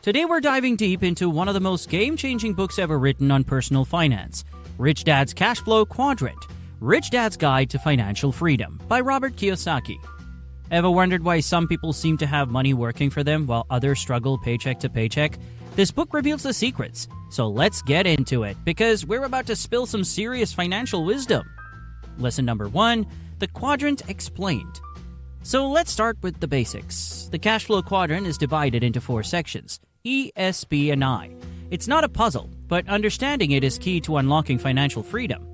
Today we're diving deep into one of the most game-changing books ever written on personal finance, Rich Dad's Cashflow Quadrant, Rich Dad's Guide to Financial Freedom by Robert Kiyosaki. Ever wondered why some people seem to have money working for them while others struggle paycheck to paycheck? This book reveals the secrets, so let's get into it because we're about to spill some serious financial wisdom. Lesson number 1, the quadrant explained. So let's start with the basics. The cash flow quadrant is divided into 4 sections, E, S, B, and I. It's not a puzzle, but understanding it is key to unlocking financial freedom.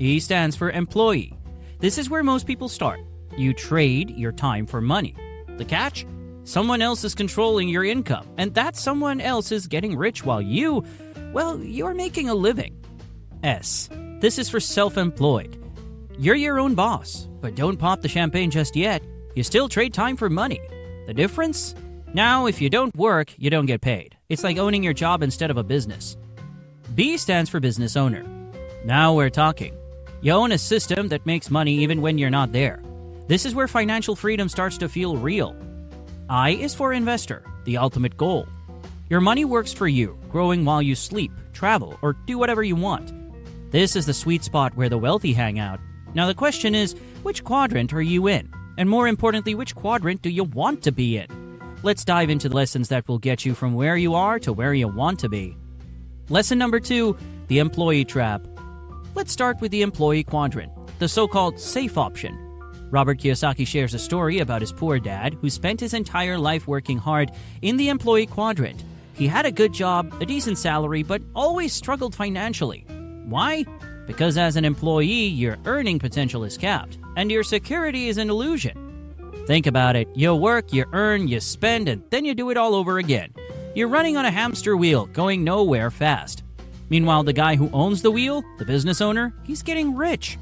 E stands for employee. This is where most people start. You trade your time for money. The catch? Someone else is controlling your income, and that someone else is getting rich while you're making a living. S. This is for self-employed. You're your own boss, but don't pop the champagne just yet. You still trade time for money. The difference? Now, if you don't work, you don't get paid. It's like owning your job instead of a business. B stands for business owner. Now we're talking. You own a system that makes money even when you're not there. This is where financial freedom starts to feel real. I is for investor, the ultimate goal. Your money works for you, growing while you sleep, travel, or do whatever you want. This is the sweet spot where the wealthy hang out. Now the question is, which quadrant are you in? And more importantly, which quadrant do you want to be in? Let's dive into the lessons that will get you from where you are to where you want to be. Lesson number 2, the employee trap. Let's start with the employee quadrant, the so-called safe option. Robert Kiyosaki shares a story about his poor dad who spent his entire life working hard in the employee quadrant. He had a good job, a decent salary, but always struggled financially. Why? Because as an employee, your earning potential is capped, and your security is an illusion. Think about it. You work, you earn, you spend, and then you do it all over again. You're running on a hamster wheel, going nowhere fast. Meanwhile, the guy who owns the wheel, the business owner, he's getting rich.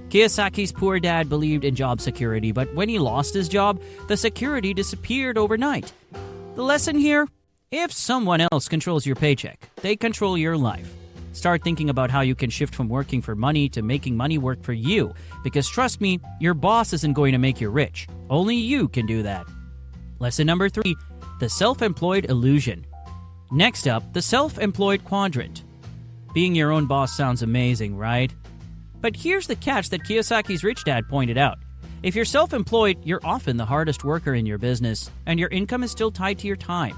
Kiyosaki's poor dad believed in job security, but when he lost his job, the security disappeared overnight. The lesson here? If someone else controls your paycheck, they control your life. Start thinking about how you can shift from working for money to making money work for you, because trust me, your boss isn't going to make you rich. Only you can do that. Lesson number 3, the self-employed illusion. Next up, the self-employed quadrant. Being your own boss sounds amazing, right? But here's the catch that Kiyosaki's rich dad pointed out. If you're self-employed, you're often the hardest worker in your business, and your income is still tied to your time.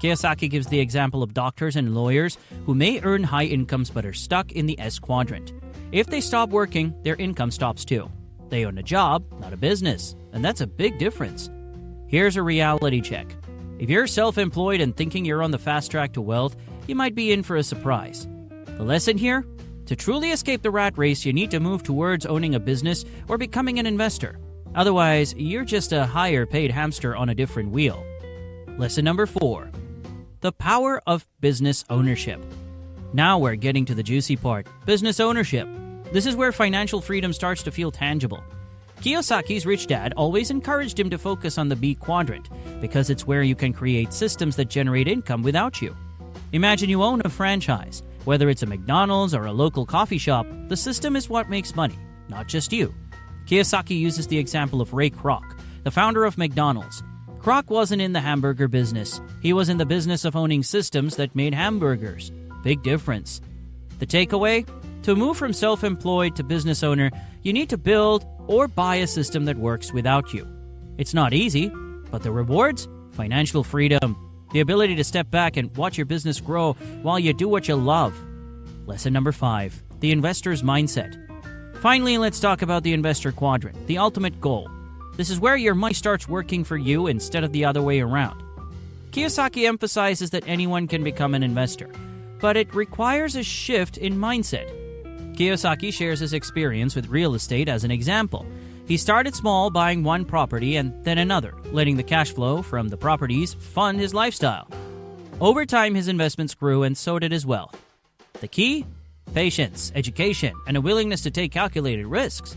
Kiyosaki gives the example of doctors and lawyers who may earn high incomes but are stuck in the S quadrant. If they stop working, their income stops too. They own a job, not a business, and that's a big difference. Here's a reality check. If you're self-employed and thinking you're on the fast track to wealth, you might be in for a surprise. The lesson here? To truly escape the rat race, you need to move towards owning a business or becoming an investor. Otherwise, you're just a higher paid hamster on a different wheel. Lesson number 4. The power of business ownership. Now we're getting to the juicy part, business ownership. This is where financial freedom starts to feel tangible. Kiyosaki's rich dad always encouraged him to focus on the B quadrant because it's where you can create systems that generate income without you. Imagine you own a franchise. Whether it's a McDonald's or a local coffee shop, the system is what makes money, not just you. Kiyosaki uses the example of Ray Kroc, the founder of McDonald's. Kroc wasn't in the hamburger business. He was in the business of owning systems that made hamburgers. Big difference. The takeaway? To move from self-employed to business owner, you need to build or buy a system that works without you. It's not easy, but the rewards? Financial freedom. The ability to step back and watch your business grow while you do what you love. Lesson number 5, the investor's mindset. Finally, let's talk about the investor quadrant, the ultimate goal. This is where your money starts working for you instead of the other way around. Kiyosaki emphasizes that anyone can become an investor, but it requires a shift in mindset. Kiyosaki shares his experience with real estate as an example. He started small, buying one property and then another, letting the cash flow from the properties fund his lifestyle. Over time, his investments grew and so did his wealth. The key? Patience, education, and a willingness to take calculated risks.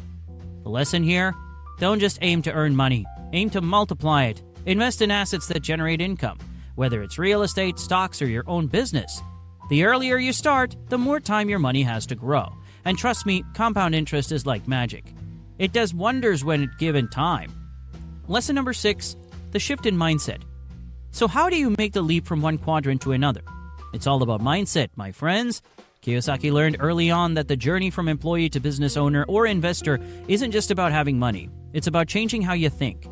The lesson here? Don't just aim to earn money. Aim to multiply it. Invest in assets that generate income, whether it's real estate, stocks, or your own business. The earlier you start, the more time your money has to grow. And trust me, compound interest is like magic. It does wonders when given time. Lesson number 6, the shift in mindset. So how do you make the leap from one quadrant to another? It's all about mindset, my friends. Kiyosaki learned early on that the journey from employee to business owner or investor isn't just about having money. It's about changing how you think.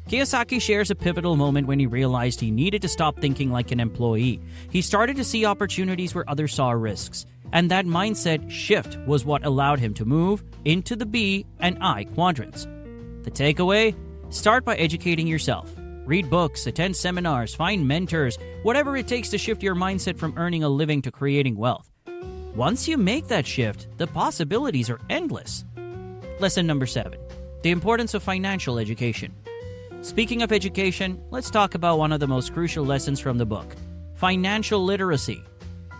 Kiyosaki shares a pivotal moment when he realized he needed to stop thinking like an employee. He started to see opportunities where others saw risks. And that mindset shift was what allowed him to move into the B and I quadrants. The takeaway? Start by educating yourself. Read books, attend seminars, find mentors, whatever it takes to shift your mindset from earning a living to creating wealth. Once you make that shift, the possibilities are endless. Lesson number 7. The importance of financial education. Speaking of education, let's talk about one of the most crucial lessons from the book: financial literacy.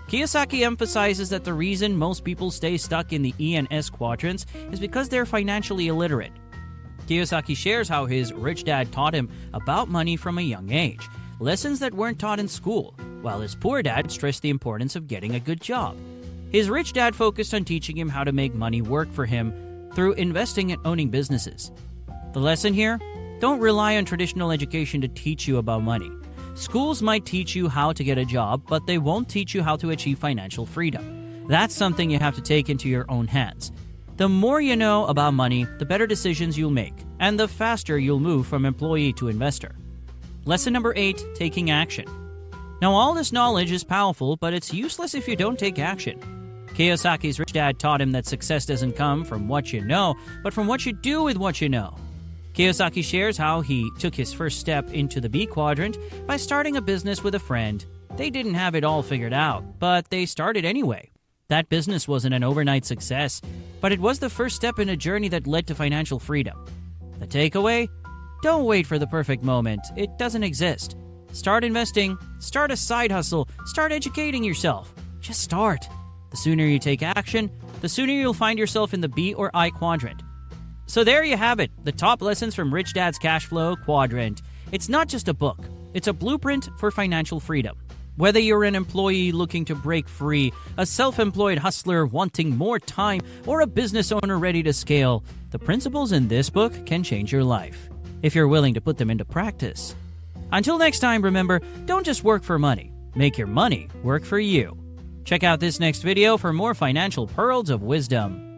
Kiyosaki emphasizes that the reason most people stay stuck in the E and S quadrants is because they're financially illiterate. Kiyosaki shares how his rich dad taught him about money from a young age, lessons that weren't taught in school, while his poor dad stressed the importance of getting a good job. His rich dad focused on teaching him how to make money work for him through investing and owning businesses. The lesson here? Don't rely on traditional education to teach you about money. Schools might teach you how to get a job, but they won't teach you how to achieve financial freedom. That's something you have to take into your own hands. The more you know about money, the better decisions you'll make, and the faster you'll move from employee to investor. Lesson number 8, taking action. Now, all this knowledge is powerful, but it's useless if you don't take action. Kiyosaki's rich dad taught him that success doesn't come from what you know, but from what you do with what you know. Kiyosaki shares how he took his first step into the B quadrant by starting a business with a friend. They didn't have it all figured out, but they started anyway. That business wasn't an overnight success, but it was the first step in a journey that led to financial freedom. The takeaway? Don't wait for the perfect moment. It doesn't exist. Start investing, start a side hustle, start educating yourself. Just start. The sooner you take action, the sooner you'll find yourself in the B or I quadrant. So there you have it, the top lessons from Rich Dad's Cashflow Quadrant. It's not just a book, it's a blueprint for financial freedom. Whether you're an employee looking to break free, a self-employed hustler wanting more time, or a business owner ready to scale, the principles in this book can change your life, if you're willing to put them into practice. Until next time, remember, don't just work for money, make your money work for you. Check out this next video for more financial pearls of wisdom.